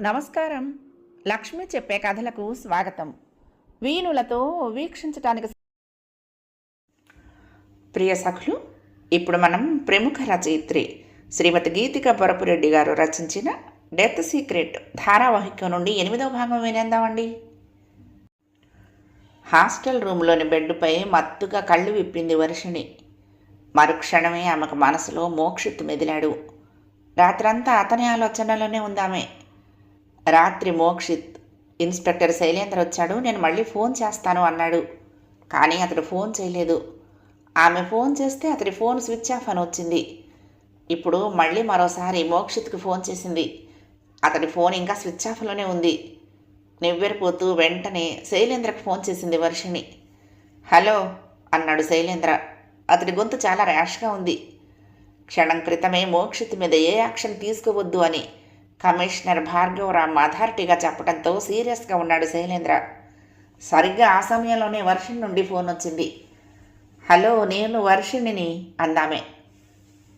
నమస్కారం. లక్ష్మి చెప్పే కథలకు స్వాగతం. వీణులతో వీక్షించటానికి ప్రియ సఖులు, ఇప్పుడు మనం ప్రముఖ రచయిత్రి శ్రీమతి గీతిక బొరపురెడ్డి గారు రచించిన డెత్ సీక్రెట్ ధారావాహికం నుండి 8వ భాగం వినేద్దామండి. హాస్టల్ రూమ్లోని బెడ్డుపై మత్తుగా కళ్ళు విప్పింది వర్షిణి. మరుక్షణమే ఆమెకు మనసులో మోక్షిత్ మెదిలాడు. రాత్రంతా అతని ఆలోచనలోనే ఉందామె. రాత్రి మోక్షిత్ ఇన్స్పెక్టర్ శైలేంద్ర వచ్చాడు, నేను మళ్ళీ ఫోన్ చేస్తాను అన్నాడు. కానీ అతడు ఫోన్ చేయలేదు. ఆమె ఫోన్ చేస్తే అతడి ఫోన్ స్విచ్ ఆఫ్ అని వచ్చింది. ఇప్పుడు మళ్ళీ మరోసారి మోక్షిత్కి ఫోన్ చేసింది. అతడి ఫోన్ ఇంకా స్విచ్ ఆఫ్లోనే ఉంది. నివ్వెరపోతూ వెంటనే శైలేంద్రకు ఫోన్ చేసింది వర్షిణి. హలో అన్నాడు శైలేంద్ర. అతడి గొంతు చాలా ర్యాష్గా ఉంది. క్షణం క్రితమే మోక్షిత్ మీద ఏ యాక్షన్ తీసుకోవద్దు అని కమిషనర్ భార్గవరామ్ అథారిటీగా చెప్పడంతో సీరియస్గా ఉన్నాడు శైలేంద్ర. సరిగ్గా ఆ సమయంలోనే వర్షిణి నుండి ఫోన్ వచ్చింది. హలో, నేను వర్షిణిని అందామే.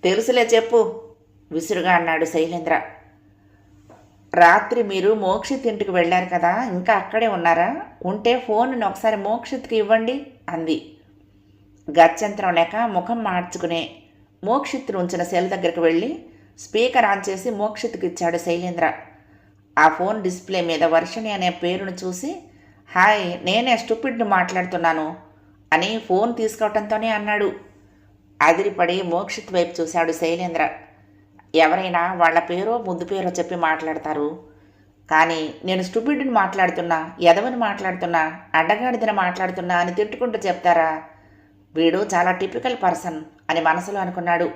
తెలుసులే, చెప్పు విసురుగా అన్నాడు శైలేంద్ర. రాత్రి మీరు మోక్షిత్ ఇంటికి వెళ్ళారు కదా, ఇంకా అక్కడే ఉన్నారా? ఉంటే ఫోన్ని ఒకసారి మోక్షిత్కి ఇవ్వండి అంది. గత్యంతరం లేక ముఖం మార్చుకునే మోక్షిత్ ఉంచిన సెల్ దగ్గరికి వెళ్ళి స్పీకర్ ఆన్ చేసి మోక్షిత్కి ఇచ్చాడు శైలేంద్ర. ఆ ఫోన్ డిస్ప్లే మీద వర్షిణి అనే పేరును చూసి, హాయ్, నేనే స్టూపిడ్ను మాట్లాడుతున్నాను అని ఫోన్ తీసుకోవటంతోనే అన్నాడు. అదిరిపడి మోక్షిత్ వైపు చూశాడు శైలేంద్ర. ఎవరైనా వాళ్ళ పేరో ముద్దు పేరో చెప్పి మాట్లాడతారు, కానీ నేను స్టూపిడ్ని మాట్లాడుతున్నా, ఎదవని మాట్లాడుతున్నా, అడ్డగాడిదని మాట్లాడుతున్నా అని తిట్టుకుంటూ చెప్తారా? వీడు చాలా టిపికల్ పర్సన్ అని మనసులో అనుకున్నాడు.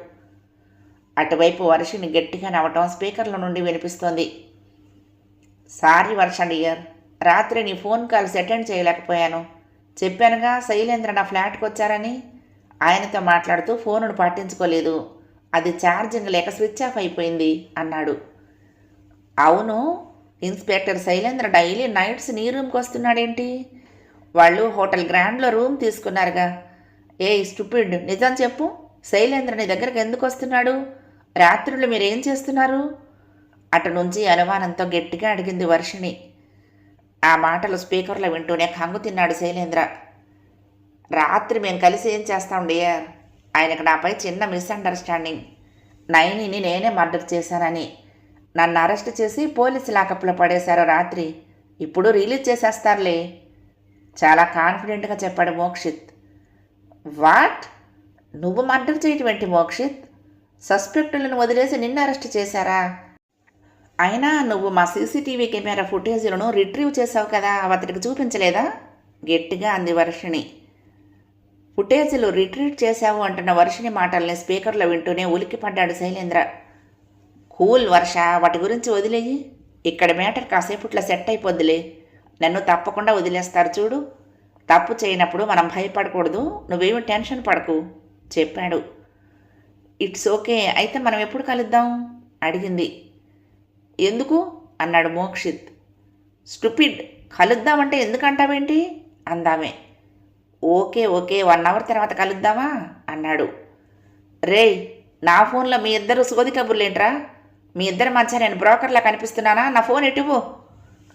అటువైపు వర్షిని గట్టిగా నవ్వటం స్పీకర్ల నుండి వినిపిస్తోంది. సారీ వర్ష డియర్, రాత్రి నీ ఫోన్ కాల్స్ అటెండ్ చేయలేకపోయాను. చెప్పానుగా శైలేంద్ర నా ఫ్లాట్కి వచ్చారని. ఆయనతో మాట్లాడుతూ ఫోనును పట్టించుకోలేదు. అది ఛార్జింగ్ లేక స్విచ్ ఆఫ్ అయిపోయింది అన్నాడు. అవును, ఇన్స్పెక్టర్ శైలేంద్ర డైలీ నైట్స్ నీ రూమ్కి వస్తున్నాడేంటి? వాళ్ళు హోటల్ గ్రాండ్లో రూమ్ తీసుకున్నారుగా. ఏ స్టూపిడ్, నిజం చెప్పు, శైలేంద్ర నీ దగ్గరికి ఎందుకు వస్తున్నాడు? రాత్రులు మీరేం చేస్తున్నారు? అటు నుంచి అనుమానంతో గట్టిగా అడిగింది వర్షిణి. ఆ మాటలు స్పీకర్లో వింటూనే కంగు తిన్నాడు శైలేంద్ర. రాత్రి మేము కలిసి ఏం చేస్తాం డియర్? ఆయనకు నాపై చిన్న మిస్అండర్స్టాండింగ్. నైనిని నేనే మర్డర్ చేశానని నన్ను అరెస్ట్ చేసి పోలీసు లాకప్లో పడేశారు రాత్రి. ఇప్పుడు రిలీజ్ చేసేస్తారులే, చాలా కాన్ఫిడెంట్గా చెప్పాడు మోక్షిత్. వాట్? నువ్వు మర్డర్ చేయటం ఏంటి మోక్షిత్? సస్పెక్టులను వదిలేసి నిన్ను అరెస్ట్ చేశారా? అయినా నువ్వు మా సీసీటీవీ కెమెరా ఫుటేజీలను రిట్రీవ్ చేశావు కదా, అతడికి చూపించలేదా? గట్టిగా అంది వర్షిణి. ఫుటేజీలు రిట్రీవ్ చేశావు అంటున్న వర్షిణి మాటల్ని స్పీకర్లో వింటూనే ఉలిక్కిపడ్డాడు శైలేంద్ర. కూల్ వర్ష, వాటి గురించి వదిలేయి. ఇక్కడ మ్యాటర్ కాసేపుట్లా సెట్ అయిపోద్దులే. నన్ను తప్పకుండా వదిలేస్తారు చూడు. తప్పు చేయనప్పుడు మనం భయపడకూడదు, నువ్వేమి టెన్షన్ పడకు చెప్పాడు. ఇట్స్ ఓకే, అయితే మనం ఎప్పుడు కలుద్దాం అడిగింది. ఎందుకు అన్నాడు మోక్షిత్. స్టూపిడ్, కలుద్దామంటే ఎందుకంటావేంటి అందామే. ఓకే ఓకే, 1 అవర్ తర్వాత కలుద్దామా అన్నాడు. రేయ్, నా ఫోన్లో మీ ఇద్దరు సోది కబుర్లేంట్రా? మీ ఇద్దరి మధ్య నేను బ్రోకర్లా కనిపిస్తున్నానా? నా ఫోన్ ఎటువు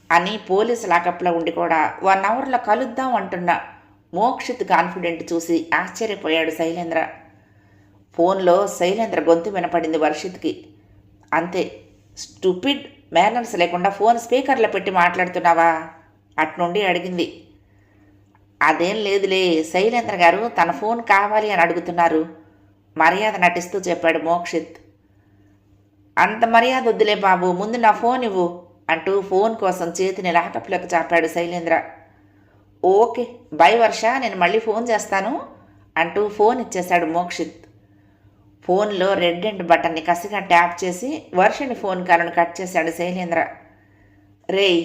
అని పోలీసు లాకప్లో ఉండి కూడా 1 అవర్లో కలుద్దాం అంటున్నా మోక్షిత్ కాన్ఫిడెంట్ చూసి ఆశ్చర్యపోయాడు శైలేంద్ర. ఫోన్లో శైలేంద్ర గొంతు వినపడింది వర్షిత్కి. అంతే, స్టూపిడ్, మేనర్స్ లేకుండా ఫోన్ స్పీకర్లో పెట్టి మాట్లాడుతున్నావా అట్నుండి అడిగింది. అదేం లేదులే, శైలేంద్ర గారు తన ఫోన్ కావాలి అని అడుగుతున్నారు మర్యాద నటిస్తూ చెప్పాడు మోక్షిత్. అంత మర్యాద వద్దులే బాబు, ముందు నా ఫోన్ ఇవ్వు అంటూ ఫోన్ కోసం చేతిని లాకప్లోకి చాపాడు శైలేంద్ర. ఓకే బై వర్ష, నేను మళ్ళీ ఫోన్ చేస్తాను అంటూ ఫోన్ ఇచ్చేశాడు మోక్షిత్. ఫోన్లో రెడ్ అండ్ బటన్ని కసిగా ట్యాప్ చేసి వర్షిణి ఫోన్ కాలను కట్ చేశాడు శైలేంద్ర. రేయ్,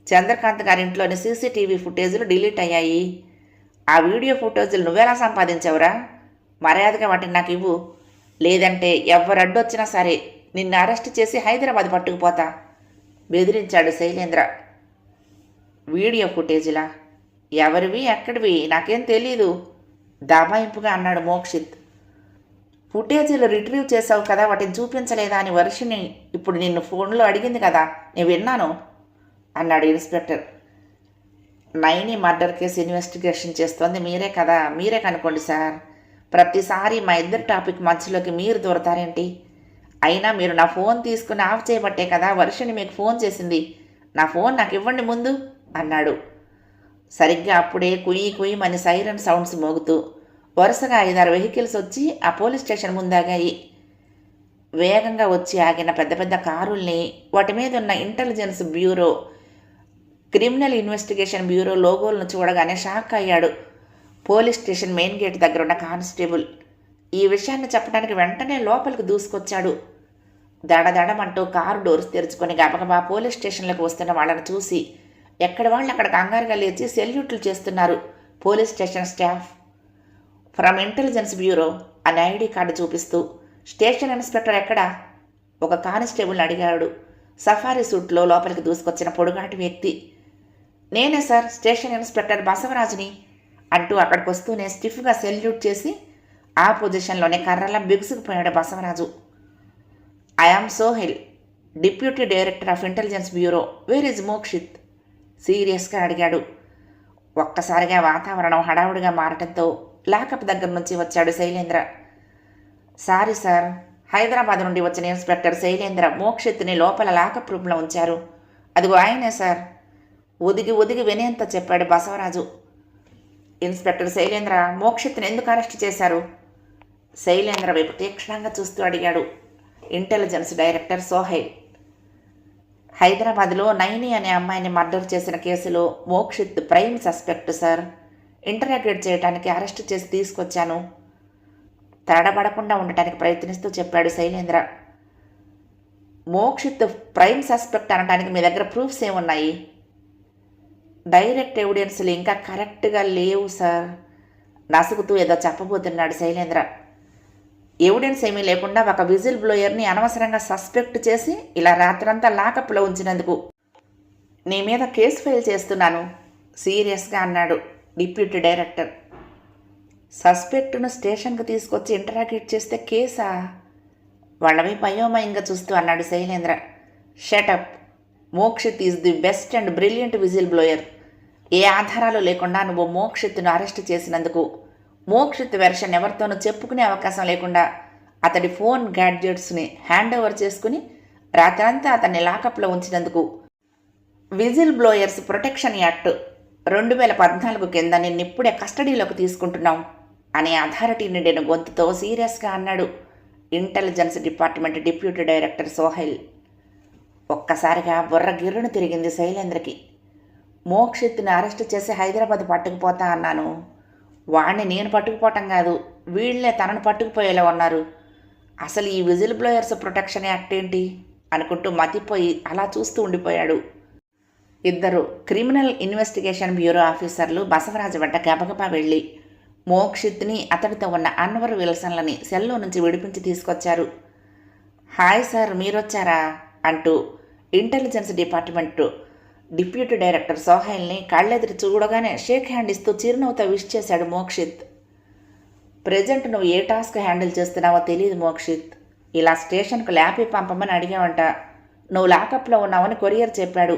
చంద్రకాంత్ గారింట్లోని సీసీటీవీ ఫుటేజీలు డిలీట్ అయ్యాయి. ఆ వీడియో ఫుటేజీలు నువ్వెలా సంపాదించావురా? మర్యాదగా వాటిని నాకు ఇవ్వు, లేదంటే ఎవరు అడ్డొచ్చినా సరే నిన్ను అరెస్ట్ చేసి హైదరాబాద్ పట్టుకుపోతా బెదిరించాడు శైలేంద్ర. వీడియో ఫుటేజీలా? ఎవరివి, ఎక్కడివి? నాకేం తెలీదు దబాయింపుగా అన్నాడు మోక్షిత్. ఫుటేజీలు రిట్రీవ్ చేసావు కదా, వాటిని చూపించలేదా అని వర్షిని ఇప్పుడు నిన్ను ఫోన్లో అడిగింది కదా, నేను విన్నాను అన్నాడు inspector. Naini murder case investigation చేస్తోంది మీరే కదా, మీరే కనుక్కోండి సార్. ప్రతిసారి మా ఇద్దరు టాపిక్ మధ్యలోకి మీరు దూరతారేంటి? అయినా మీరు నా ఫోన్ తీసుకుని ఆఫ్ చేయబట్టే కదా వర్షిని మీకు ఫోన్ చేసింది. నా ఫోన్ నాకు ఇవ్వండి ముందు అన్నాడు. సరిగ్గా అప్పుడే కుయ్యి కుయ్యమని సైరన్ సౌండ్స్ మోగుతూ వరుసగా 5-6 వెహికల్స్ వచ్చి ఆ పోలీస్ స్టేషన్ ముందాగాయి. వేగంగా వచ్చి ఆగిన పెద్ద పెద్ద కారుల్ని, వాటి మీద ఉన్న intelligence bureau, criminal investigation bureau లోగోలను చూడగానే షాక్ అయ్యాడు పోలీస్ స్టేషన్ మెయిన్ గేట్ దగ్గర ఉన్న కానిస్టేబుల్. ఈ విషయాన్ని చెప్పడానికి వెంటనే లోపలికి దూసుకొచ్చాడు. దడదడమంటూ కారు డోర్స్ తెరుచుకొని గబగబా పోలీస్ స్టేషన్లోకి వస్తున్న వాళ్ళని చూసి ఎక్కడ వాళ్ళు అక్కడ కంగారుగా లేచి సెల్యూట్లు చేస్తున్నారు police station staff. From intelligence bureau అని ఐడి కార్డు చూపిస్తూ. స్టేషన్ ఇన్స్పెక్టర్ ఎక్కడా? ఒక కానిస్టేబుల్ని అడిగాడు సఫారీ సూట్లో లోపలికి దూసుకొచ్చిన పొడుగాటి వ్యక్తి. నేనే సార్, స్టేషన్ ఇన్స్పెక్టర్ బసవరాజుని అంటూ అక్కడికి వస్తూనే స్టిఫ్గా సెల్యూట్ చేసి ఆ పొజిషన్లోనే కర్రలా బిగుసుకుపోయాడు Basavaraju. I am Sohel, deputy director of intelligence bureau. Where is Mokshith? సీరియస్గా అడిగాడు. ఒక్కసారిగా వాతావరణం హడావుడిగా మారటంతో లాకప్ దగ్గర నుంచి వచ్చాడు శైలేంద్ర. సారీ సార్, హైదరాబాద్ నుండి వచ్చిన ఇన్స్పెక్టర్ శైలేంద్ర మోక్షిత్ని లోపల లాకప్ రూమ్లో ఉంచారు. అదిగో ఆయనే సార్, ఒదిగి ఒదిగి వినేంత చెప్పాడు బసవరాజు. ఇన్స్పెక్టర్ శైలేంద్ర మోక్షిత్ని ఎందుకు అరెస్ట్ చేశారు? శైలేంద్ర వైపు తీక్షణంగా చూస్తూ అడిగాడు ఇంటెలిజెన్స్ డైరెక్టర్ సోహెల్. హైదరాబాద్లో నైని అనే అమ్మాయిని మర్డర్ చేసిన కేసులో Mokshith prime suspect sir. Interrogate చేయడానికి అరెస్ట్ చేసి తీసుకొచ్చాను. తడబడకుండా ఉండటానికి ప్రయత్నిస్తూ చెప్పాడు శైలేంద్ర. మోక్షిత్ ప్రైమ్ సస్పెక్ట్ అనడానికి మీ దగ్గర ప్రూఫ్స్ ఏమున్నాయి? డైరెక్ట్ ఎవిడెన్స్లు ఇంకా కరెక్ట్గా లేవు సార్. నసుగుతూ ఏదో చెప్పబోతున్నాడు శైలేంద్ర. ఎవిడెన్స్ ఏమీ లేకుండా ఒక విజిల్ బ్లోయర్ని అనవసరంగా సస్పెక్ట్ చేసి ఇలా రాత్రంతా లాకప్లో ఉంచినందుకు నీ మీద కేసు ఫైల్ చేస్తున్నాను సీరియస్గా అన్నాడు డిప్యూటీ డైరెక్టర్. సస్పెక్ట్ను స్టేషన్కి తీసుకొచ్చి ఇంటరాగేట్ చేస్తే కేసా? వాళ్ళవి అయోమయంగా చూస్తూ అన్నాడు Shailendra. Shut up, Mokshith is the best and brilliant whistle blower. ఏ ఆధారాలు లేకుండా నువ్వు మోక్షిత్ను అరెస్ట్ చేసినందుకు, మోక్షిత్ వెర్షన్ ఎవరితోనూ చెప్పుకునే అవకాశం లేకుండా అతడి ఫోన్ గ్యాడ్జెట్స్ని హ్యాండ్ ఓవర్ చేసుకుని రాత్రంతా అతన్ని లాకప్లో ఉంచినందుకు విజిల్ బ్లోయర్స్ ప్రొటెక్షన్ యాక్ట్ 2014 కింద నిన్నిప్పుడే కస్టడీలోకి తీసుకుంటున్నాం అనే అథారిటీ నిండిన గొంతుతో సీరియస్గా అన్నాడు intelligence department deputy director Sohail. ఒక్కసారిగా బుర్ర గిర్రును తిరిగింది శైలేంద్రకి. మోక్షిత్ని అరెస్ట్ చేసి హైదరాబాద్ పట్టుకుపోతా అన్నాను. వాణ్ణి నేను పట్టుకుపోవటం కాదు, వీళ్లే తనను పట్టుకుపోయేలా ఉన్నారు. అసలు ఈ విజిల్ బ్లోయర్స్ ప్రొటెక్షన్ యాక్ట్ ఏంటి అనుకుంటూ మతిపోయి అలా చూస్తూ ఉండిపోయాడు. ఇద్దరు క్రిమినల్ ఇన్వెస్టిగేషన్ బ్యూరో ఆఫీసర్లు బసవరాజు వెంట గబగబా వెళ్ళి మోక్షిత్ని అతడితో ఉన్న అన్వర్ విల్సన్లని సెల్లో నుంచి విడిపించి తీసుకొచ్చారు. హాయ్ సార్, మీరొచ్చారా అంటూ ఇంటెలిజెన్స్ డిపార్ట్మెంట్ డిప్యూటీ డైరెక్టర్ సోహెల్ని కళ్ళెదిరి చూడగానే షేక్ హ్యాండ్ ఇస్తూ చిరునవ్వుతో విష్ చేశాడు మోక్షిత్. ప్రజెంట్ నువ్వు ఏ టాస్క్ హ్యాండిల్ చేస్తున్నావో తెలియదు మోక్షిత్. ఇలా స్టేషన్కు ల్యాపీ పంపమని అడిగావంట. నువ్వు లాకప్లో ఉన్నావని కొరియర్ చెప్పాడు.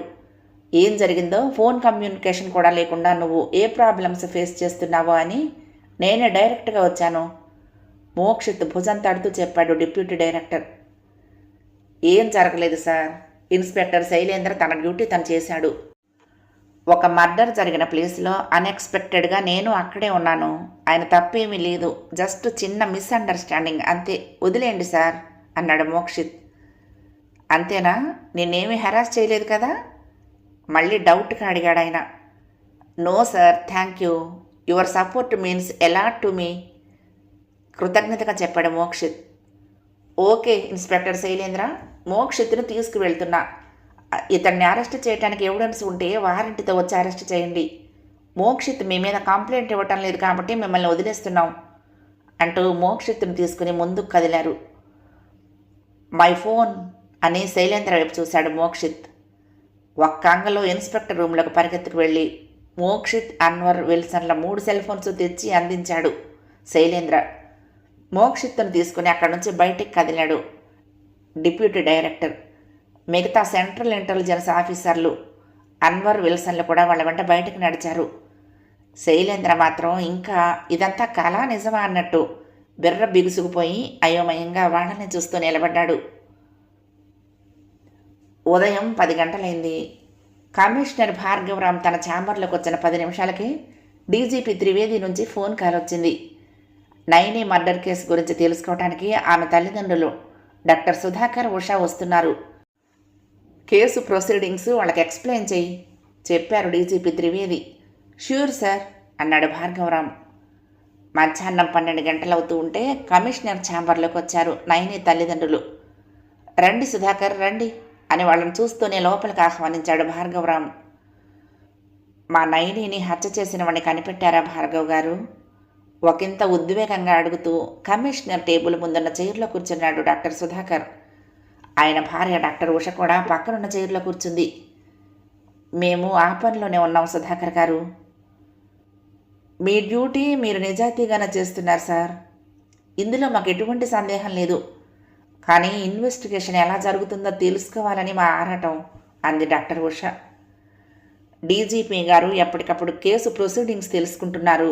ఏం జరిగిందో ఫోన్ కమ్యూనికేషన్ కూడా లేకుండా నువ్వు ఏ ప్రాబ్లమ్స్ ఫేస్ చేస్తున్నావో అని నేనే డైరెక్ట్గా వచ్చాను. మోక్షిత్ భుజం తడుతూ చెప్పాడు డిప్యూటీ డైరెక్టర్. ఏం జరగలేదు సార్, ఇన్స్పెక్టర్ శైలేంద్ర తన డ్యూటీ తను చేశాడు. ఒక మర్డర్ జరిగిన ప్లేస్లో అన్ఎక్స్పెక్టెడ్గా నేను అక్కడే ఉన్నాను. ఆయన తప్పేమీ లేదు, జస్ట్ చిన్న మిస్అండర్స్టాండింగ్ అంతే, వదిలేయండి సార్ అన్నాడు మోక్షిత్. అంతేనా? నేనేమీ హెరాస్ చేయలేదు కదా? మళ్ళీ డౌట్గా అడిగాడు ఆయన. No sir, thank you, your support means a lot to me కృతజ్ఞతగా చెప్పాడు మోక్షిత్. ఓకే ఇన్స్పెక్టర్ శైలేంద్ర, మోక్షిత్ను తీసుకువెళ్తున్నా. ఇతన్ని అరెస్ట్ చేయడానికి ఎవిడెన్స్ ఉంటే వారంటీతో వచ్చి అరెస్ట్ చేయండి. మోక్షిత్ మీ మీద కంప్లైంట్ ఇవ్వటం లేదు కాబట్టి మిమ్మల్ని వదిలేస్తున్నాం అంటూ మోక్షిత్ను తీసుకుని ముందుకు కదిలారు. మై ఫోన్ అని శైలేంద్ర వైపు చూశాడు మోక్షిత్. ఒక్క అంగలో ఇన్స్పెక్టర్ రూమ్లోకి పరిగెత్తుకు వెళ్ళి మోక్షిత్, అన్వర్, విల్సన్ల 3 సెల్ ఫోన్స్ తెచ్చి అందించాడు శైలేంద్ర. మోక్షిత్తును తీసుకుని అక్కడి నుంచి బయటికి కదిలాడు డిప్యూటీ డైరెక్టర్. మిగతా సెంట్రల్ ఇంటెలిజెన్స్ ఆఫీసర్లు అన్వర్ విల్సన్లు కూడా వాళ్ళ వెంట బయటకు నడిచారు. శైలేంద్ర మాత్రం ఇంకా ఇదంతా కళా నిజమా అన్నట్టు బిర్ర బిగుసుకుపోయి అయోమయంగా వాళ్ళని చూస్తూ నిలబడ్డాడు. ఉదయం 10 గంటలైంది. కమిషనర్ భార్గవరామ్ తన ఛాంబర్లోకి వచ్చిన 10 నిమిషాలకి డీజీపీ త్రివేది నుంచి ఫోన్ కాల్ వచ్చింది. నైని మర్డర్ కేసు గురించి తెలుసుకోవడానికి ఆమె తల్లిదండ్రులు డాక్టర్ సుధాకర్, ఉషా వస్తున్నారు. కేసు ప్రొసీడింగ్స్ వాళ్ళకి ఎక్స్ప్లెయిన్ చెయ్యి చెప్పారు డీజీపీ త్రివేది. ష్యూర్ సార్ అన్నాడు భార్గవరామ్. మధ్యాహ్నం 12 గంటలవుతూ ఉంటే కమిషనర్ ఛాంబర్లోకి వచ్చారు నైని తల్లిదండ్రులు. రండి సుధాకర్ రండి అని వాళ్ళని చూస్తూనే లోపలికి ఆహ్వానించాడు భార్గవరామ్. మా నైనిని హత్య చేసిన వాడిని కనిపెట్టారా భార్గవ్ గారు? ఒకంత ఉద్వేగంగా అడుగుతూ కమిషనర్ టేబుల్ ముందున్న చైర్లో కూర్చున్నాడు డాక్టర్ సుధాకర్. ఆయన భార్య డాక్టర్ ఉష కూడా పక్కనున్న చైర్లో కూర్చుంది. మేము ఆ పనిలోనే ఉన్నాం సుధాకర్ గారు. మీ డ్యూటీ మీరు నిజాయితీగానే చేస్తున్నారు సార్, ఇందులో మాకు ఎటువంటి సందేహం లేదు. కానీ ఇన్వెస్టిగేషన్ ఎలా జరుగుతుందో తెలుసుకోవాలని మా ఆరాటం అంది డాక్టర్ ఉష. డీజీపీ గారు ఎప్పటికప్పుడు కేసు ప్రొసీడింగ్స్ తెలుసుకుంటున్నారు.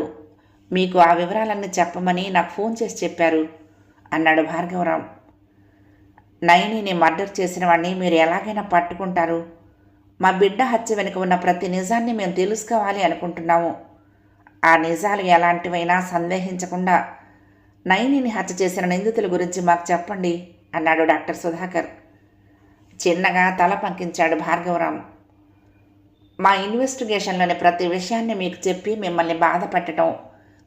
మీకు ఆ వివరాలన్నీ చెప్పమని నాకు ఫోన్ చేసి చెప్పారు అన్నాడు భార్గవరామ్. నైనిని మర్డర్ చేసిన వాడిని మీరు ఎలాగైనా పట్టుకుంటారు. మా బిడ్డ హత్య వెనుక ఉన్న ప్రతి నిజాన్ని మేము తెలుసుకోవాలి అనుకుంటున్నాము. ఆ నిజాలు ఎలాంటివైనా సందేహించకుండా నైనిని హత్య చేసిన నిందితుల గురించి మాకు చెప్పండి అన్నాడు డాక్టర్ సుధాకర్. చిన్నగా తల పంకించాడు భార్గవరామ్. మా ఇన్వెస్టిగేషన్లోని ప్రతి విషయాన్ని మీకు చెప్పి మిమ్మల్ని బాధ పెట్టడం,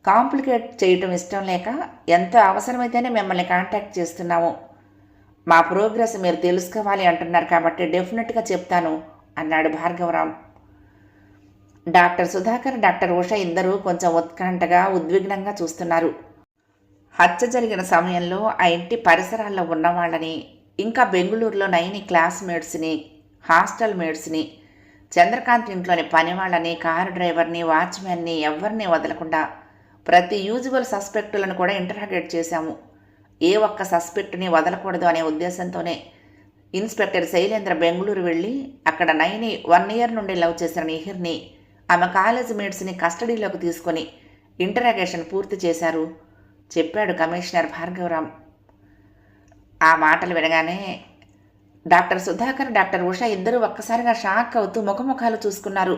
కాంప్లికేట్ చేయటం ఇష్టం లేక ఎంతో అవసరమైతేనే మిమ్మల్ని కాంటాక్ట్ చేస్తున్నాము. మా ప్రోగ్రెస్ మీరు తెలుసుకోవాలి అంటున్నారు కాబట్టి డెఫినెట్గా చెప్తాను అన్నాడు భార్గవరామ్. డాక్టర్ సుధాకర్, డాక్టర్ ఉష ఇద్దరూ కొంచెం ఉత్కంఠగా ఉద్విగ్నంగా చూస్తున్నారు. హత్య జరిగిన సమయంలో ఆ ఇంటి పరిసరాల్లో ఉన్నవాళ్ళని, ఇంకా బెంగుళూరులో నైని క్లాస్మేట్స్ని, హాస్టల్ మేట్స్ని, చంద్రకాంత్ ఇంట్లోని పనివాళ్ళని, కారు డ్రైవర్ని, వాచ్మెన్ని ఎవరిని వదలకుండా ప్రతి యూజువల్ సస్పెక్టులను కూడా ఇంటరాగేట్ చేశాము. ఏ ఒక్క సస్పెక్ట్ని వదలకూడదు అనే ఉద్దేశంతోనే ఇన్స్పెక్టర్ శైలేంద్ర బెంగళూరు వెళ్ళి అక్కడ నైని 1 ఇయర్ నుండి లవ్ చేసిన నిహిర్ని, ఆమె కాలేజ్ మేట్స్ని కస్టడీలోకి తీసుకొని ఇంటరాగేషన్ పూర్తి చేశారు చెప్పాడు కమిషనర్ భార్గవరామ్. ఆ మాటలు వినగానే డాక్టర్ సుధాకర్, డాక్టర్ ఉష ఇద్దరూ ఒక్కసారిగా షాక్ అవుతూ ముఖముఖాలు చూసుకున్నారు.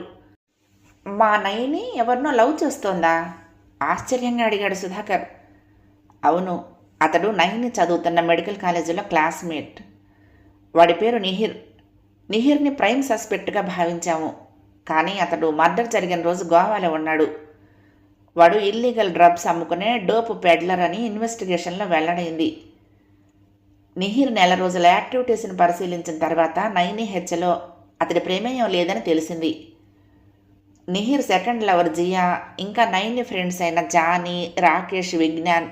మా నైని ఎవరినో లవ్ చేస్తోందా? ఆశ్చర్యంగా అడిగాడు సుధాకర్. అవును, అతడు నైని చదువుతున్న మెడికల్ కాలేజీలో క్లాస్మేట్. వాడి పేరు నిహిర్. నిహిర్ని ప్రైమ్ సస్పెక్ట్గా భావించాము. కానీ అతడు మర్డర్ జరిగిన రోజు గోవాలో ఉన్నాడు. వాడు ఇల్లీగల్ డ్రగ్స్ అమ్ముకునే డోప్ పెడ్లర్ అని ఇన్వెస్టిగేషన్లో వెల్లడైంది. నిహిర్ నెల రోజుల యాక్టివిటీస్ని పరిశీలించిన తర్వాత నైని హత్యలో అతడి ప్రమేయం లేదని తెలిసింది. నిహిర్ సెకండ్ లవర్ జియా, ఇంకా నైని ఫ్రెండ్స్ అయిన జానీ, రాకేష్, విజ్ఞాన్,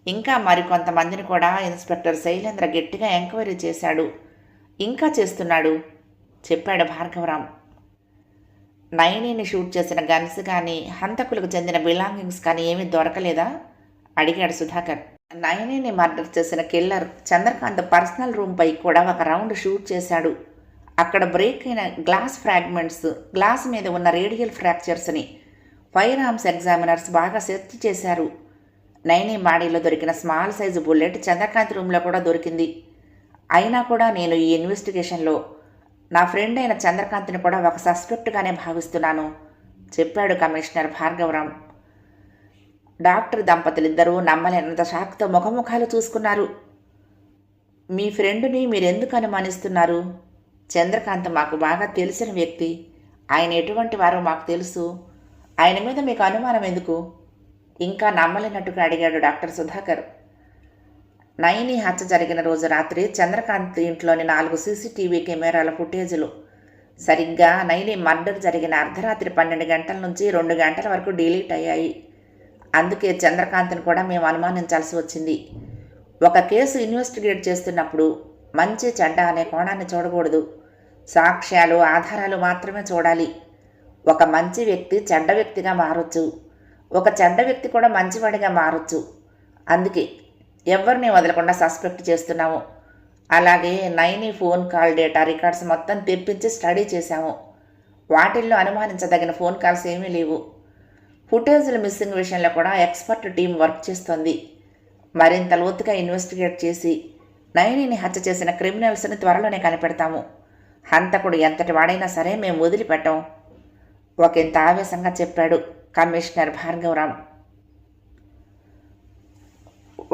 ఇంకా మరికొంతమందిని కూడా ఇన్స్పెక్టర్ శైలేంద్ర గట్టిగా ఎంక్వైరీ చేశాడు, ఇంకా చేస్తున్నాడు చెప్పాడు భార్గవరామ్. నైనిని షూట్ చేసిన గన్స్ కానీ, హంతకులకు చెందిన బిలాంగింగ్స్ కానీ ఏమీ దొరకలేదా అడిగాడు సుధాకర్. నైనిని మర్డర్ చేసిన కిల్లర్ చంద్రకాంత్ పర్సనల్ రూమ్పై కూడా ఒక రౌండ్ షూట్ చేశాడు. అక్కడ బ్రేక్ అయిన గ్లాస్ ఫ్రాగ్మెంట్స్, గ్లాస్ మీద ఉన్న రేడియల్ ఫ్రాక్చర్స్ని ఫైర్ ఆర్మ్స్ ఎగ్జామినర్స్ బాగా సెర్చ్ చేశారు. నైని బాడీలో దొరికిన స్మాల్ సైజు బుల్లెట్ చంద్రకాంత్ రూమ్లో కూడా దొరికింది. అయినా కూడా నేను ఈ ఇన్వెస్టిగేషన్లో నా ఫ్రెండ్ అయిన చంద్రకాంత్ని కూడా ఒక సస్పెక్ట్గానే భావిస్తున్నాను చెప్పాడు కమిషనర్ భార్గవరామ్. డాక్టర్ దంపతులిద్దరూ నమ్మలేనంత షాక్తో ముఖముఖాలు చూసుకున్నారు. మీ ఫ్రెండుని మీరెందుకు అనుమానిస్తున్నారు? చంద్రకాంత్ మాకు బాగా తెలిసిన వ్యక్తి. ఆయన ఎటువంటి వారో మాకు తెలుసు. ఆయన మీద మీకు అనుమానం ఎందుకు? ఇంకా నమ్మలేనట్టుగా అడిగాడు డాక్టర్ సుధాకర్. నైని హత్య జరిగిన రోజు రాత్రి చంద్రకాంత్ ఇంట్లోని 4 సీసీటీవీ కెమెరాల ఫుటేజీలు సరిగ్గా నైని మర్డర్ జరిగిన అర్ధరాత్రి 12 గంటల నుంచి 2 గంటల వరకు డిలీట్ అయ్యాయి. అందుకే చంద్రకాంత్ని కూడా మేము అనుమానించాల్సి వచ్చింది. ఒక కేసు ఇన్వెస్టిగేట్ చేస్తున్నప్పుడు మంచి చెడ్డ అనే కోణాన్ని చూడకూడదు. సాక్ష్యాలు, ఆధారాలు మాత్రమే చూడాలి. ఒక మంచి వ్యక్తి చెడ్డ వ్యక్తిగా మారొచ్చు, ఒక చెడ్డ వ్యక్తి కూడా మంచివాడిగా మారొచ్చు. అందుకే ఎవరిని వదలకుండా సస్పెక్ట్ చేస్తున్నాము. అలాగే Naini phone call data records మొత్తం తెప్పించి స్టడీ చేశాము. వాటిల్లో అనుమానించదగిన ఫోన్ కాల్స్ ఏమీ లేవు. ఫుటేజ్ల మిస్సింగ్ విషయంలో కూడా ఎక్స్పర్ట్ టీం వర్క్ చేస్తోంది. మరింత లోతుగా ఇన్వెస్టిగేట్ చేసి నైనిని హత్య చేసిన క్రిమినల్స్ని త్వరలోనే కనిపెడతాము. హంతకుడు ఎంతటి వాడైనా సరే మేము వదిలిపెట్టాం, ఒకంత ఆవేశంగా చెప్పాడు కమిషనర్ భార్గవరామ్.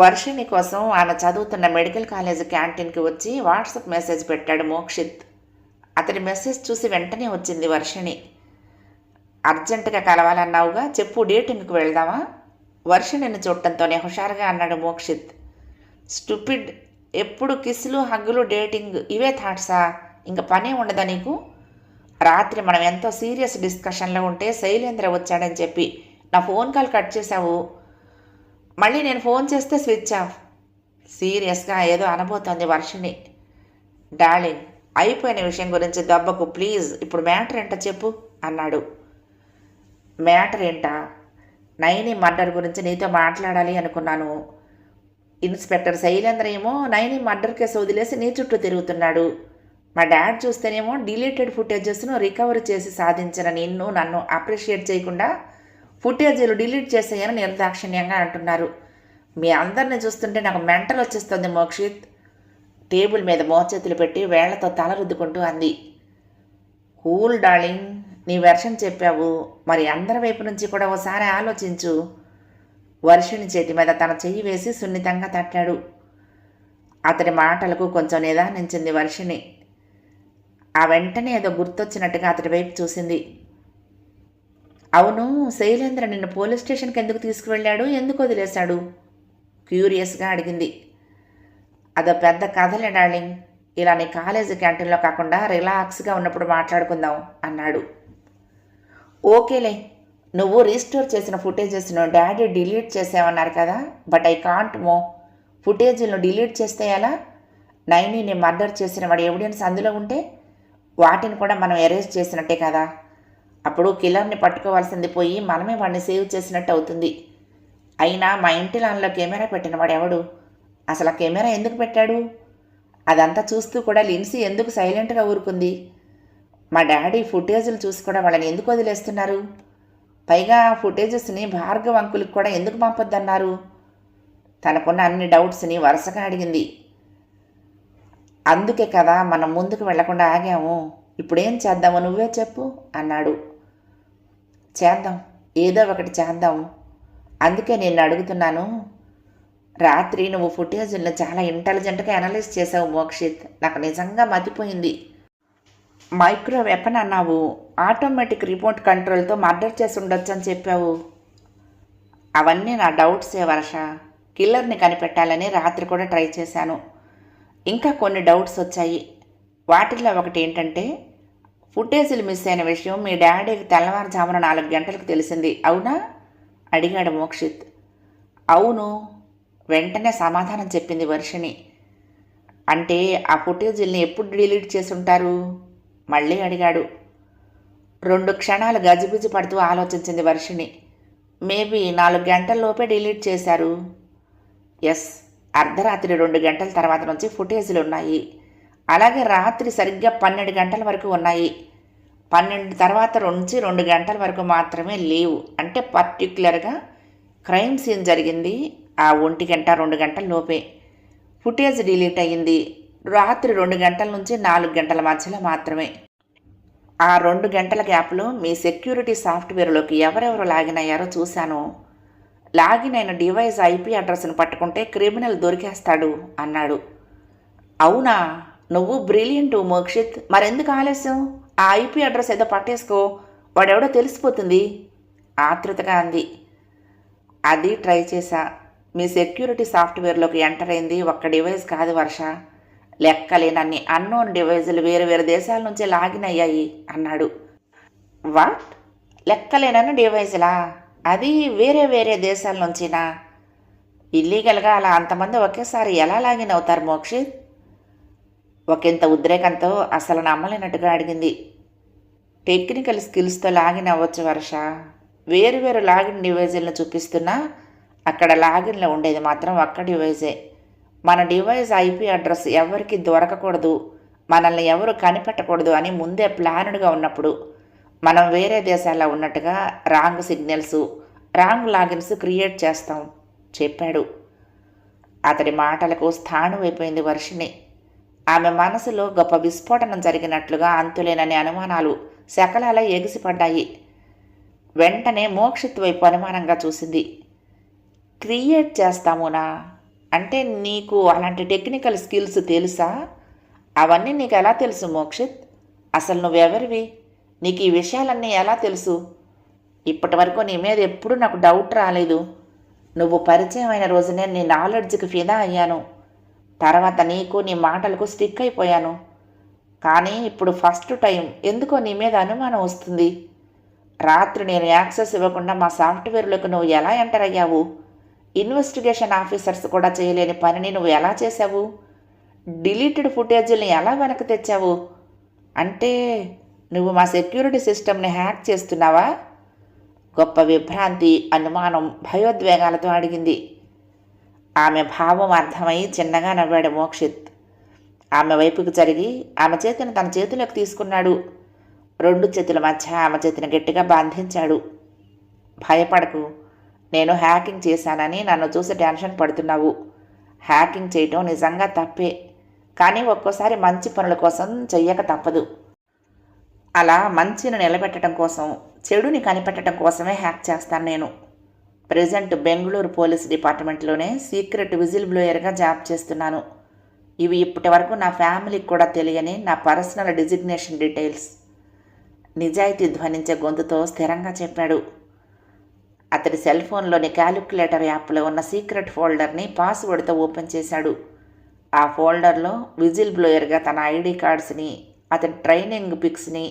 వర్షిణి కోసం ఆమె చదువుతున్న మెడికల్ కాలేజ్ క్యాంటీన్కి వచ్చి వాట్సాప్ మెసేజ్ పెట్టాడు మోక్షిత్. అతడి మెసేజ్ చూసి వెంటనే వచ్చింది వర్షిణి. అర్జెంటుగా కలవాలన్నావుగా, చెప్పు, డేటింగ్కి వెళ్దామా? వర్షిణిని చూడటంతోనే హుషారుగా అన్నాడు మోక్షిత్. స్టూపిడ్, ఎప్పుడు కిస్సులు హగ్గులు డేటింగ్ ఇవే థాట్సా? ఇంక పనే ఉండదా నీకు? రాత్రి మనం ఎంతో సీరియస్ డిస్కషన్లో ఉంటే శైలేంద్ర వచ్చాడని చెప్పి నా ఫోన్ కాల్ కట్ చేశావు. మళ్ళీ నేను ఫోన్ చేస్తే స్విచ్ ఆఫ్. సీరియస్గా ఏదో అనబోతోంది వర్షిణి. డార్లింగ్, అయిపోయిన విషయం గురించి దెబ్బకు ప్లీజ్, ఇప్పుడు మ్యాటర్ ఏంటో చెప్పు అన్నాడు. మ్యాటర్ ఏంటా? నైని మర్డర్ గురించి నీతో మాట్లాడాలి అనుకున్నాను. ఇన్స్పెక్టర్ శైలేంద్ర ఏమో నైని మర్డర్ కేసు వదిలేసి నీ చుట్టూ తిరుగుతున్నాడు. మా డాడ్ చూస్తేనేమో డిలీటెడ్ ఫుటేజెస్ను రికవర్ చేసి సాధించిన నన్ను అప్రిషియేట్ చేయకుండా ఫుటేజీలు డిలీట్ చేసేయని నిర్దాక్షిణ్యంగా అంటున్నారు. మీ అందరిని చూస్తుంటే నాకు మెంటల్ వచ్చేస్తుంది మోక్షిత్. టేబుల్ మీద మోచేతులు పెట్టి వేళ్లతో తల రుద్దుకుంటూ అంది. కూల్ డార్లింగ్, నీ వెర్షన్ చెప్పావు, మరి అందరి వైపు నుంచి కూడా ఓసారి ఆలోచించు. వర్షిణి చేతి మీద తన చెయ్యి వేసి సున్నితంగా తట్టాడు. అతడి మాటలకు కొంచెం నిదానించింది వర్షిణి. ఆ వెంటనే ఏదో గుర్తొచ్చినట్టుగా అతడి వైపు చూసింది. అవును, శైలేంద్ర నిన్ను పోలీస్ స్టేషన్కి ఎందుకు తీసుకువెళ్ళాడు, ఎందుకు వదిలేశాడు? క్యూరియస్గా అడిగింది. అదో పెద్ద కథలే డార్లింగ్, ఇలా నీ కాలేజీ క్యాంటీన్లో కాకుండా రిలాక్స్గా ఉన్నప్పుడు మాట్లాడుకుందాం అన్నాడు. ఓకేలే, నువ్వు రీస్టోర్ చేసిన ఫుటేజెస్ను డాడీ డిలీట్ చేసావన్నారు కదా, బట్ ఐ కాంట్ మో. ఫుటేజీలను డిలీట్ చేస్తే ఎలా? నైనిని మర్డర్ చేసిన వాడి ఎవిడెన్స్ అందులో ఉంటే వాటిని కూడా మనం ఎరేజ్ చేసినట్టే కదా. అప్పుడు కిల్లర్ని పట్టుకోవాల్సింది పోయి మనమే వాడిని సేవ్ చేసినట్టు అవుతుంది. అయినా మా ఇంటి లాన్లో కెమెరా పెట్టిన వాడు ఎవడు? అసలు ఆ కెమెరా ఎందుకు పెట్టాడు? అదంతా చూస్తూ కూడా లిన్సీ ఎందుకు సైలెంట్గా ఊరుకుంది? మా డాడీ ఫుటేజీలు చూసి కూడా వాళ్ళని ఎందుకు వదిలేస్తున్నారు? పైగా ఫుటేజెస్ని భార్గవ్ అంకుల్కి కూడా ఎందుకు పంపొద్దన్నారు? తనకున్న అన్ని డౌట్స్ని వరుసగా అడిగింది. అందుకే కదా మనం ముందుకు వెళ్లకుండా ఆగాము. ఇప్పుడేం చేద్దామో నువ్వే చెప్పు అన్నాడు. చేద్దాం, ఏదో ఒకటి చేద్దాం. అందుకే నేను అడుగుతున్నాను. రాత్రి నువ్వు ఫుటేజీలను చాలా ఇంటెలిజెంట్గా అనలైజ్ చేసావు మోక్షిత్, నాకు నిజంగా మతిపోయింది. మైక్రో వెపన్ అన్నావు, ఆటోమేటిక్ రిమోట్ కంట్రోల్తో మర్డర్ చేసి ఉండొచ్చు అని చెప్పావు. అవన్నీ నా డౌట్సే వర్ష. కిల్లర్ని కనిపెట్టాలని రాత్రి కూడా ట్రై చేశాను. ఇంకా కొన్ని డౌట్స్ వచ్చాయి. వాటిల్లో ఒకటి ఏంటంటే, ఫుటేజీలు మిస్ అయిన విషయం మీ డాడీకి తెల్లవారుజామున 4 గంటలకు తెలిసింది, అవునా అడిగాడు మోక్షిత్. అవును, వెంటనే సమాధానం చెప్పింది వర్షిణి. అంటే ఆ ఫుటేజీల్ని ఎప్పుడు డిలీట్ చేసి ఉంటారు మళ్ళీ అడిగాడు. 2 క్షణాలు గజిబిజి పడుతూ ఆలోచించింది వర్షిణి. మేబీ 4 గంటల్లోపే డిలీట్ చేశారు. ఎస్, అర్ధరాత్రి 2 గంటల తర్వాత నుంచి ఫుటేజీలు ఉన్నాయి. అలాగే రాత్రి సరిగ్గా 12 గంటల వరకు ఉన్నాయి. 12 తర్వాత నుంచి 2 గంటల వరకు మాత్రమే లేవు. అంటే పర్టిక్యులర్గా క్రైమ్ సీన్ జరిగింది ఆ 1 గంట 2 గంటల లోపే. ఫుటేజ్ డిలీట్ అయ్యింది రాత్రి 2 గంటల నుంచి 4 గంటల మధ్యలో మాత్రమే. ఆ 2 గంటల గ్యాప్లో మీ సెక్యూరిటీ సాఫ్ట్వేర్లోకి ఎవరెవరు లాగిన్ అయ్యారో చూశాను. లాగిన్ అయిన డివైస్ ఐపీ అడ్రస్ను పట్టుకుంటే క్రిమినల్ దొరికేస్తాడు అన్నాడు. అవునా, నువ్వు బ్రిలియంట్ మోక్షిత్. మరెందుకు ఆలస్యం? ఆ ఐపీ అడ్రస్ ఏదో పట్టేసుకో, వాడెవడో తెలిసిపోతుంది ఆతృతగా అంది. అది ట్రై చేశా. మీ సెక్యూరిటీ సాఫ్ట్వేర్లోకి ఎంటర్ అయింది ఒక్క డివైస్ కాదు వర్ష, లెక్కలేనన్ని అన్నోన్ డివైజులు వేరు వేరు దేశాల నుంచే లాగిన్ అయ్యాయి అన్నాడు. వాట్? లెక్కలేనన్ని డివైజులా? అది వేరే వేరే దేశాల నుంచినా? ఇల్లీగల్గా అలా అంతమంది ఒకేసారి ఎలా లాగిన్ అవుతారు మోక్షిత్? ఒకంత ఉద్రేకంతో అసలు నమ్మలేనట్టుగా అడిగింది. టెక్నికల్ స్కిల్స్తో లాగిన్ అవ్వచ్చు వర్ష. వేరు వేరు లాగిన్ డివైజులను చూపిస్తున్నా అక్కడ లాగిన్లో ఉండేది మాత్రం ఒక్క డివైజే. మన డివైస్ ఐపీ అడ్రస్ ఎవరికి దొరకకూడదు, మనల్ని ఎవరు కనిపెట్టకూడదు అని ముందే ప్లానుడ్గా ఉన్నప్పుడు మనం వేరే దేశాల్లో ఉన్నట్టుగా wrong signals, wrong logins create చేస్తాం చెప్పాడు. అతడి మాటలకు స్థాణువైపోయింది వర్షిణి. ఆమె మనసులో గొప్ప విస్ఫోటనం జరిగినట్లుగా అంతులేనని అనుమానాలు శకలాల ఎగిసిపడ్డాయి. వెంటనే మోక్షిత్ వైపు అనుమానంగా చూసింది. క్రియేట్ చేస్తామునా అంటే నీకు అలాంటి టెక్నికల్ స్కిల్స్ తెలుసా? అవన్నీ నీకు ఎలా తెలుసు మోక్షిత్? అసలు నువ్వెవరివి? నీకు ఈ విషయాలన్నీ ఎలా తెలుసు? ఇప్పటి వరకు నీ మీద ఎప్పుడూ నాకు డౌట్ రాలేదు. నువ్వు పరిచయం అయిన రోజునే నీ నాలెడ్జ్కి ఫిదా అయ్యాను. తర్వాత నీకు నీ మాటలకు స్టిక్ అయిపోయాను. కానీ ఇప్పుడు ఫస్ట్ టైం ఎందుకో నీ మీద అనుమానం వస్తుంది. రాత్రి నేను యాక్సెస్ ఇవ్వకుండా మా సాఫ్ట్వేర్లోకి నువ్వు ఎలా ఎంటర్ అయ్యావు? ఇన్వెస్టిగేషన్ ఆఫీసర్స్ కూడా చేయలేని పనిని నువ్వు ఎలా చేశావు? డిలీటెడ్ ఫుటేజీల్ని ఎలా వెనక్కి తెచ్చావు? అంటే నువ్వు మా సెక్యూరిటీ సిస్టమ్ని హ్యాక్ చేస్తున్నావా? గొప్ప విభ్రాంతి, అనుమానం, భయోద్వేగాలతో అడిగింది. ఆమె భావం అర్థమై చిన్నగా నవ్వాడు మోక్షిత్. ఆమె వైపుకు జరిగి ఆమె చేతిని తన చేతిలోకి తీసుకున్నాడు. 2 చేతుల మధ్య ఆమె చేతిని గట్టిగా బంధించాడు. భయపడకు, నేను హ్యాకింగ్ చేశానని నన్ను చూసి టెన్షన్ పడుతున్నావు. హ్యాకింగ్ చేయటం నిజంగా తప్పే, కానీ ఒక్కోసారి మంచి పనుల కోసం చెయ్యక తప్పదు. అలా మంచిని నిలబెట్టడం కోసం, చెడుని కనిపెట్టడం కోసమే హ్యాక్ చేస్తాను నేను. ప్రెజెంట్ బెంగళూరు పోలీస్ డిపార్ట్మెంట్లోనే సీక్రెట్ విజిల్ బ్లోయర్గా జాబ్ చేస్తున్నాను. ఇవి ఇప్పటి వరకు నా ఫ్యామిలీకి కూడా తెలియని నా పర్సనల్ డిజిగ్నేషన్ డీటెయిల్స్. నిజాయితీ ధ్వనించే గొంతుతో స్థిరంగా చెప్పాడు. అతడి సెల్ ఫోన్లోని క్యాలిక్యులేటర్ యాప్లో ఉన్న సీక్రెట్ ఫోల్డర్ని పాస్వర్డ్తో ఓపెన్ చేశాడు. ఆ ఫోల్డర్లో విజిల్ బ్లోయర్గా తన ఐడి కార్డ్స్ని, అతడి ట్రైనింగ్ పిక్స్ని,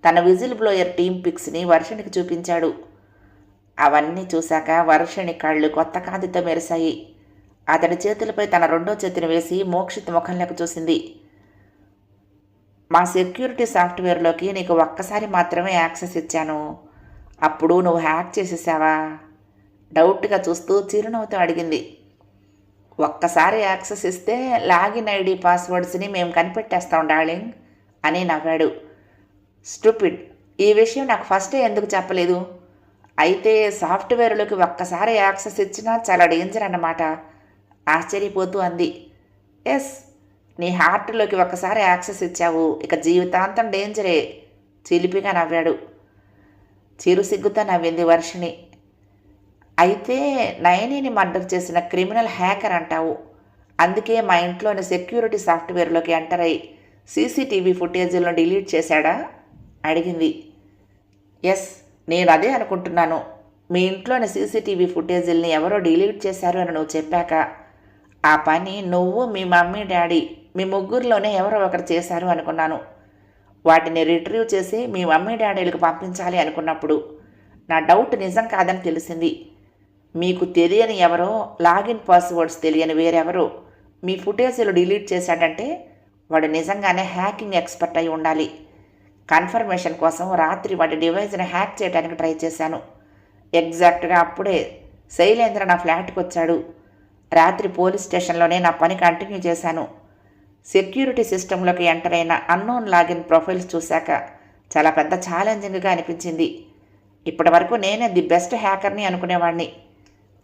తన విజిల్ బ్లోయర్ టీమ్ పిక్స్ని వర్షిణికి చూపించాడు. అవన్నీ చూశాక వర్షిణి కళ్ళు కొత్త కాంతితో మెరిశాయి. అతడి చేతులపై తన 2వ చేతిని వేసి మోక్షిత్ ముఖంలోకి చూసింది. మా సెక్యూరిటీ సాఫ్ట్వేర్లోకి నీకు ఒక్కసారి మాత్రమే యాక్సెస్ ఇచ్చాను. అప్పుడు నువ్వు హ్యాక్ చేసేసావా? డౌట్గా చూస్తూ చిరునవ్వుతో అడిగింది. ఒక్కసారి యాక్సెస్ ఇస్తే లాగిన్ ఐడి పాస్వర్డ్స్ని మేము కనిపెట్టేస్తాం డార్లింగ్ అని నవ్వాడు. స్టూపిడ్, ఈ విషయం నాకు ఫస్టే ఎందుకు చెప్పలేదు? అయితే సాఫ్ట్వేర్లోకి ఒక్కసారి యాక్సెస్ ఇచ్చినా చాలా డేంజర్ అన్నమాట ఆశ్చర్యపోతూ అంది. ఎస్, నీ హార్ట్లోకి ఒక్కసారి యాక్సెస్ ఇచ్చావు, ఇక జీవితాంతం డేంజరే చిలిపిగా నవ్వాడు. చిరు సిగ్గుతో నవ్వింది వర్షిణి. అయితే నయనిని మర్డర్ చేసిన క్రిమినల్ హ్యాకర్ అంటావు. అందుకే మా ఇంట్లోని సెక్యూరిటీ సాఫ్ట్వేర్లోకి ఎంటర్ అయ్యి సీసీటీవీ ఫుటేజీలను డిలీట్ చేశాడా అడిగింది. ఎస్, నేను అదే అనుకుంటున్నాను. మీ ఇంట్లోని సీసీటీవీ ఫుటేజీల్ని ఎవరో డిలీట్ చేశారు అని నువ్వు చెప్పాక ఆ పని నువ్వు, మీ మమ్మీ, డాడీ, మీ ముగ్గురిలోనే ఎవరో ఒకరు చేశారు అనుకున్నాను. వాటిని రిట్రీవ్ చేసి మీ మమ్మీ డాడీలకు పంపించాలి అనుకున్నప్పుడు నా డౌట్ నిజం కాదని తెలిసింది. మీకు తెలియని ఎవరో, లాగిన్ పాస్వర్డ్స్ తెలియని వేరెవరో మీ ఫుటేజీలు డిలీట్ చేశాడంటే వాడు నిజంగానే హ్యాకింగ్ ఎక్స్పర్ట్ అయి ఉండాలి. కన్ఫర్మేషన్ కోసం రాత్రి వాడి డివైజ్ని హ్యాక్ చేయడానికి ట్రై చేశాను. ఎగ్జాక్ట్గా అప్పుడే శైలేంద్ర నా ఫ్లాట్కి వచ్చాడు. రాత్రి పోలీస్ స్టేషన్లోనే నా పని కంటిన్యూ చేశాను. సెక్యూరిటీ సిస్టంలోకి ఎంటర్ అయిన అన్నోన్ లాగిన్ ప్రొఫైల్స్ చూశాక చాలా పెద్ద ఛాలెంజింగ్గా అనిపించింది. ఇప్పటి వరకు నేనే ది బెస్ట్ హ్యాకర్ని అనుకునేవాడిని.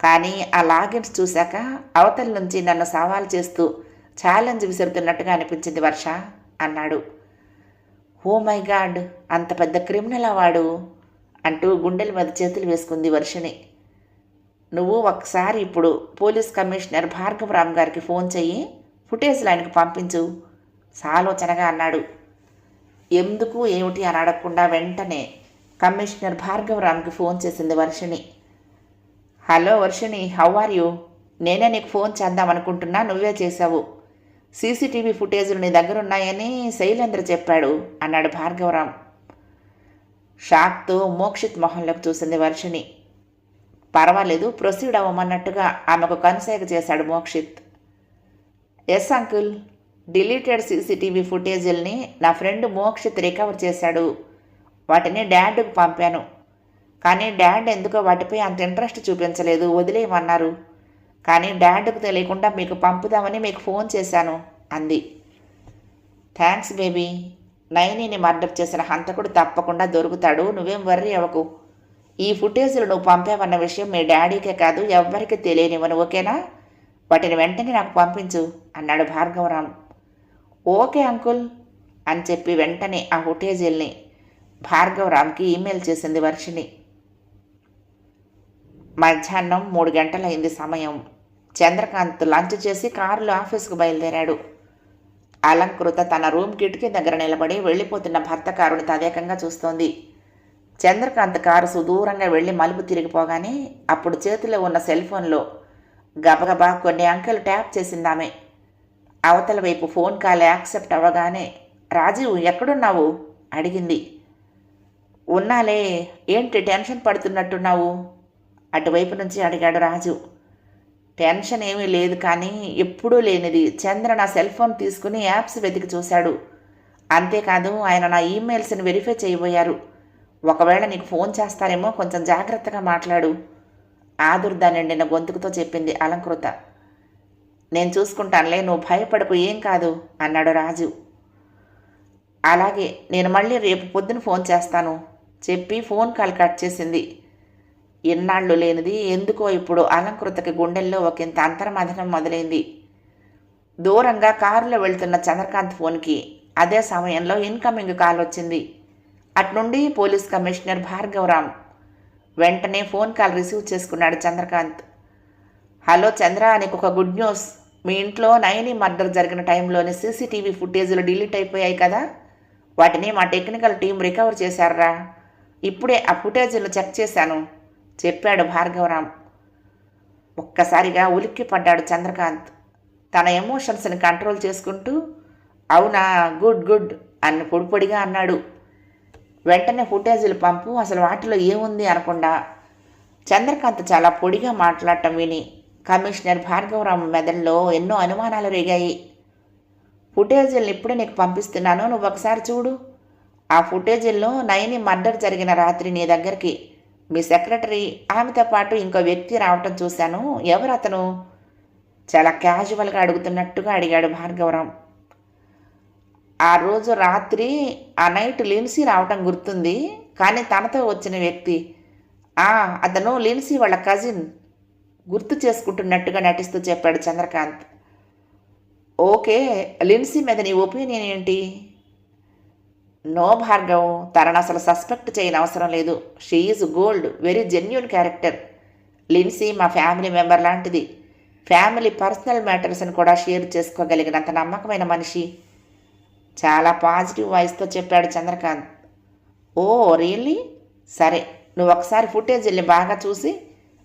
కానీ ఆ లాగిన్స్ చూశాక అవతల నుంచి నన్ను సవాల్ చేస్తూ ఛాలెంజ్ విసురుతున్నట్టుగా అనిపించింది వర్ష అన్నాడు. ఓ మై గాడ్, అంత పెద్ద క్రిమినల్ వాడు అంటూ గుండెల మీద చేతులు వేసుకుంది వర్షిణి. నువ్వు ఒకసారి ఇప్పుడు పోలీస్ కమిషనర్ భార్గవరామ్ గారికి ఫోన్ చెయ్యి, ఫుటేజ్లు ఆయనకు పంపించు సాలోచనగా అన్నాడు. ఎందుకు ఏమిటి అని అడగకుండా వెంటనే కమిషనర్ భార్గవరామ్కి ఫోన్ చేసింది Varshini. Hello Varshini, how are you? నేనే నీకు ఫోన్ చేద్దామనుకుంటున్నా, నువ్వే చేశావు. సీసీటీవీ ఫుటేజీలు నీ దగ్గర ఉన్నాయని శైలేంద్ర చెప్పాడు అన్నాడు భార్గవరామ్. షాక్తో మోక్షిత్ మొహంలోకి చూసింది వర్షిణి. పర్వాలేదు, ప్రొసీడ్ అవ్వమన్నట్టుగా ఆమెకు కనుసైగ చేశాడు Mokshith. Yes uncle, deleted CCTV ఫుటేజీల్ని నా ఫ్రెండ్ మోక్షిత్ రికవర్ చేశాడు. వాటిని డాడ్కు పంపాను. కానీ డాడ్ ఎందుకో వాటిపై అంత ఇంట్రెస్ట్ చూపించలేదు, వదిలేయమన్నారు. కానీ డాడ్కు తెలియకుండా మీకు పంపుదామని మీకు ఫోన్ చేశాను అంది. Thanks baby. నయనిని మర్డర్ చేసిన హంతకుడు తప్పకుండా దొరుకుతాడు, నువ్వేం వర్రీ అవ్వకు. ఈ ఫుటేజీలు నువ్వు పంపావన్న విషయం మీ డాడీకే కాదు ఎవ్వరికీ తెలియనివ్వను, ఓకేనా? వాటిని వెంటనే నాకు పంపించు అన్నాడు భార్గవరాం. ఓకే అంకుల్ అని చెప్పి వెంటనే ఆ ఫుటేజీల్ని భార్గవరాంకి ఈమెయిల్ చేసింది వర్షిణి. మధ్యాహ్నం 3 గంటలైంది సమయం. చంద్రకాంత్ లంచ్ చేసి కారులో ఆఫీస్కు బయలుదేరాడు. అలంకృత తన రూమ్ కిటికీ దగ్గర నిలబడి వెళ్ళిపోతున్న భర్త కారుని తదేకంగా చూస్తోంది. చంద్రకాంత్ కారు సుదూరంగా వెళ్ళి మలుపు తిరిగిపోగానే అప్పుడు చేతిలో ఉన్న సెల్ ఫోన్లో గబగబా కొన్ని అంకెలు ట్యాప్ చేసిందామె. అవతల వైపు ఫోన్ కాల్ యాక్సెప్ట్ అవ్వగానే రాజీవ్ ఎక్కడున్నావు అడిగింది. ఉన్నాలే, ఏంటి టెన్షన్ పడుతున్నట్టున్నావు అటువైపు నుంచి అడిగాడు రాజు. టెన్షన్ ఏమీ లేదు, కానీ ఎప్పుడూ లేనిది చంద్ర నా సెల్ ఫోన్ తీసుకుని యాప్స్ వెతికి చూశాడు. అంతేకాదు ఆయన నా ఈమెయిల్స్ని వెరిఫై చేయబోయారు. ఒకవేళ నీకు ఫోన్ చేస్తారేమో, కొంచెం జాగ్రత్తగా మాట్లాడు ఆదుర్దా నిండిన గొంతుకుతో చెప్పింది అలంకృత. నేను చూసుకుంటానులే, నువ్వు భయపడకు, ఏం కాదు అన్నాడు రాజు. అలాగే, నేను మళ్ళీ రేపు పొద్దున ఫోన్ చేస్తాను చెప్పి ఫోన్ కాల్ కట్ చేసింది. ఇన్నాళ్ళు లేనిది ఎందుకో ఇప్పుడు అలంకృతకి గుండెల్లో ఒకంత అంతర్మథనం మొదలైంది. దూరంగా కారులో వెళ్తున్న చంద్రకాంత్ ఫోన్కి అదే సమయంలో ఇన్కమింగ్ కాల్ వచ్చింది. అట్నుండి పోలీస్ కమిషనర్ భార్గవరాం. వెంటనే ఫోన్ కాల్ రిసీవ్ చేసుకున్నాడు చంద్రకాంత్. హలో చంద్ర, నీకు ఒక గుడ్ న్యూస్. మీ ఇంట్లో నయని మర్డర్ జరిగిన టైంలోని సీసీటీవీ ఫుటేజీలు డిలీట్ అయిపోయాయి కదా, వాటిని మా టెక్నికల్ టీం రికవర్ చేశారా. ఇప్పుడే ఆ ఫుటేజీలు చెక్ చేశాను చెప్పాడు భార్గవరాం. ఒక్కసారిగా ఉలిక్కి పడ్డాడు చంద్రకాంత్. తన ఎమోషన్స్ని కంట్రోల్ చేసుకుంటూ అవునా, గుడ్ గుడ్ అని పొడిపొడిగా అన్నాడు. వెంటనే ఫుటేజీలు పంపు, అసలు వాటిలో ఏముంది అనకుండా. చంద్రకాంత్ చాలా పొడిగా మాట్లాడటం విని కమిషనర్ భార్గవరాం మెదడులో ఎన్నో అనుమానాలు రేగాయి. ఫుటేజీలను ఇప్పుడే నీకు పంపిస్తున్నాను, నువ్వు ఒకసారి చూడు. ఆ ఫుటేజీల్లో నయని మర్డర్ జరిగిన రాత్రి నీ దగ్గరికి మీ సెక్రటరీ ఆమెతో పాటు ఇంకో వ్యక్తి రావటం చూశాను. ఎవరు అతను చాలా క్యాజువల్గా అడుగుతున్నట్టుగా అడిగాడు భార్గవరాం. ఆ రోజు రాత్రి ఆ నైట్ లిన్సీ రావటం గుర్తుంది, కానీ తనతో వచ్చిన వ్యక్తి అతను లిన్సీ వాళ్ళ కజిన్ గుర్తు చేసుకుంటున్నట్టుగా నటిస్తూ చెప్పాడు చంద్రకాంత్. ఓకే, లిన్సీ మీద నీ ఒపీనియన్ ఏంటి? నో భార్గవ్, తనను అసలు సస్పెక్ట్ చేయని అవసరం లేదు. She is gold, very genuine character. Lindsey మా ఫ్యామిలీ మెంబర్ లాంటిది. ఫ్యామిలీ పర్సనల్ మ్యాటర్స్ని కూడా షేర్ చేసుకోగలిగినంత నమ్మకమైన మనిషి. చాలా పాజిటివ్ వాయిస్తో చెప్పాడు చంద్రకాంత్. ఓ రియల్లీ? సరే, నువ్వు ఒకసారి ఫుటేజీల్ని బాగా చూసి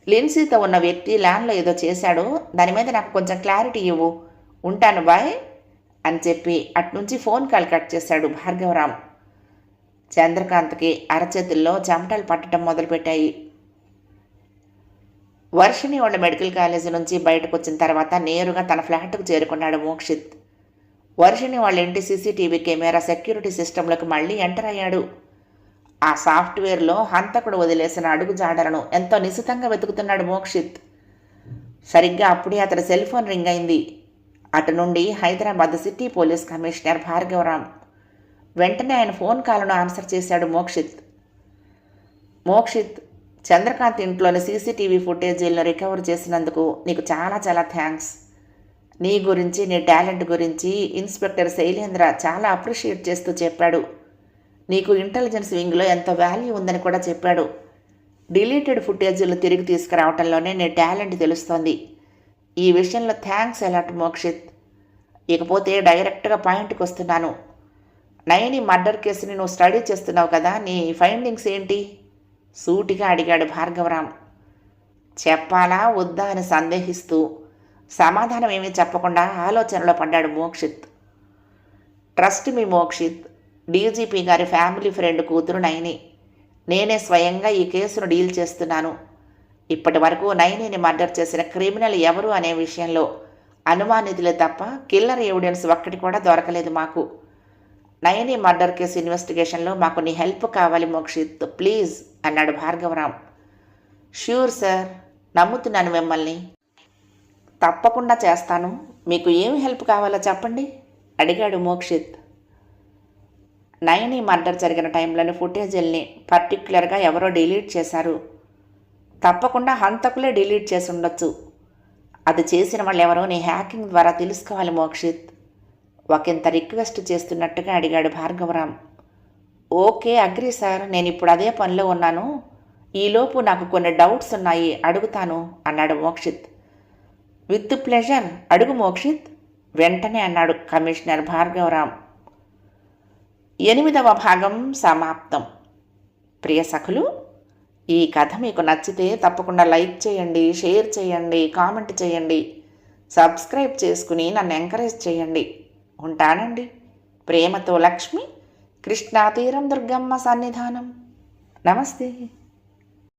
లిన్సీతో ఉన్న వ్యక్తి ల్యాండ్లో ఏదో చేశాడు, దాని మీద నాకు కొంచెం క్లారిటీ ఇవ్వు. ఉంటాను, బాయ్ అని చెప్పి అట్నుంచి ఫోన్ కాల్ కట్ చేశాడు భార్గవరాం. చంద్రకాంత్కి అరచేతుల్లో చెమటలు పట్టడం మొదలుపెట్టాయి. వర్షిణి వాళ్ళ మెడికల్ కాలేజీ నుంచి బయటకు వచ్చిన తర్వాత నేరుగా తన ఫ్లాట్కు చేరుకున్నాడు మోక్షిత్. వర్షిణి వాళ్ళ ఇంటి సీసీటీవీ కెమెరా సెక్యూరిటీ సిస్టంలోకి మళ్ళీ ఎంటర్ అయ్యాడు. ఆ సాఫ్ట్వేర్లో హంతకుడు వదిలేసిన అడుగు జాడలను ఎంతో నిశితంగా వెతుకుతున్నాడు మోక్షిత్. సరిగ్గా అప్పుడే అతడి సెల్ ఫోన్ రింగ్ అయింది. అటు నుండి Hyderabad city police commissioner Bhargav Ram. వెంటనే ఆయన ఫోన్ కాల్ను ఆన్సర్ చేశాడు మోక్షిత్. మోక్షిత్, చంద్రకాంత్ ఇంట్లోని సీసీటీవీ ఫుటేజీలను రికవర్ చేసినందుకు నీకు చాలా చాలా థ్యాంక్స్. నీ గురించి, నీ టాలెంట్ గురించి ఇన్స్పెక్టర్ శైలేంద్ర చాలా అప్రిషియేట్ చేస్తూ చెప్పాడు. నీకు ఇంటెలిజెన్స్ వింగ్లో ఎంతో వాల్యూ ఉందని కూడా చెప్పాడు. డిలీటెడ్ ఫుటేజీలు తిరిగి తీసుకురావటంలోనే నీ టాలెంట్ తెలుస్తోంది. ఈ విషయంలో థ్యాంక్స్ అలాట్ మోక్షిత్. ఇకపోతే డైరెక్ట్గా పాయింట్కి వస్తున్నాను. నయని మర్డర్ కేసుని నువ్వు స్టడీ చేస్తున్నావు కదా, నీ ఫైండింగ్స్ ఏంటి సూటిగా అడిగాడు భార్గవరాం. చెప్పాలా వద్దా అని సందేహిస్తూ సమాధానం ఏమీ చెప్పకుండా ఆలోచనలో పడ్డాడు Mokshith. Trust me Mokshith, DGP గారి ఫ్యామిలీ ఫ్రెండ్ కూతురు నయని. నేనే స్వయంగా ఈ కేసును డీల్ చేస్తున్నాను. ఇప్పటి వరకు నయనిని మర్డర్ చేసిన క్రిమినల్ ఎవరు అనే విషయంలో అనుమానితులే తప్ప కిల్లర్ ఎవిడెన్స్ ఒక్కటి కూడా దొరకలేదు మాకు. నయని మర్డర్ కేసు ఇన్వెస్టిగేషన్లో మాకు నీ హెల్ప్ కావాలి మోక్షిత్, ప్లీజ్ అన్నాడు భార్గవరాం. ష్యూర్ సార్, నమ్ముతున్నాను మిమ్మల్ని, తప్పకుండా చేస్తాను. మీకు ఏమి హెల్ప్ కావాలో చెప్పండి అడిగాడు మోక్షిత్. నయని మర్డర్ జరిగిన టైంలోని ఫుటేజీల్ని పర్టిక్యులర్గా ఎవరో డిలీట్ చేశారు. తప్పకుండా హంతకులే డిలీట్ చేసి ఉండొచ్చు. అది చేసిన వాళ్ళు ఎవరో నీ హ్యాకింగ్ ద్వారా తెలుసుకోవాలి మోక్షిత్, ఒకంత రిక్వెస్ట్ చేస్తున్నట్టుగా అడిగాడు భార్గవరాం. ఓకే అగ్రీ సార్, నేను ఇప్పుడు అదే పనిలో ఉన్నాను. ఈలోపు నాకు కొన్ని డౌట్స్ ఉన్నాయి, అడుగుతాను అన్నాడు మోక్షిత్. విత్ ప్లెజర్, అడుగు మోక్షిత్ వెంటనే అన్నాడు కమిషనర్ భార్గవరాం. 8వ భాగం సమాప్తం. ప్రియ సఖులు, ఈ కథ మీకు నచ్చితే తప్పకుండా లైక్ చేయండి, షేర్ చేయండి, కామెంట్ చేయండి, సబ్స్క్రైబ్ చేసుకుని నన్ను ఎంకరేజ్ చేయండి. ఉంటానండి. ప్రేమతో లక్ష్మి, కృష్ణా తీరం దుర్గమ్మ సన్నిధానం. నమస్తే.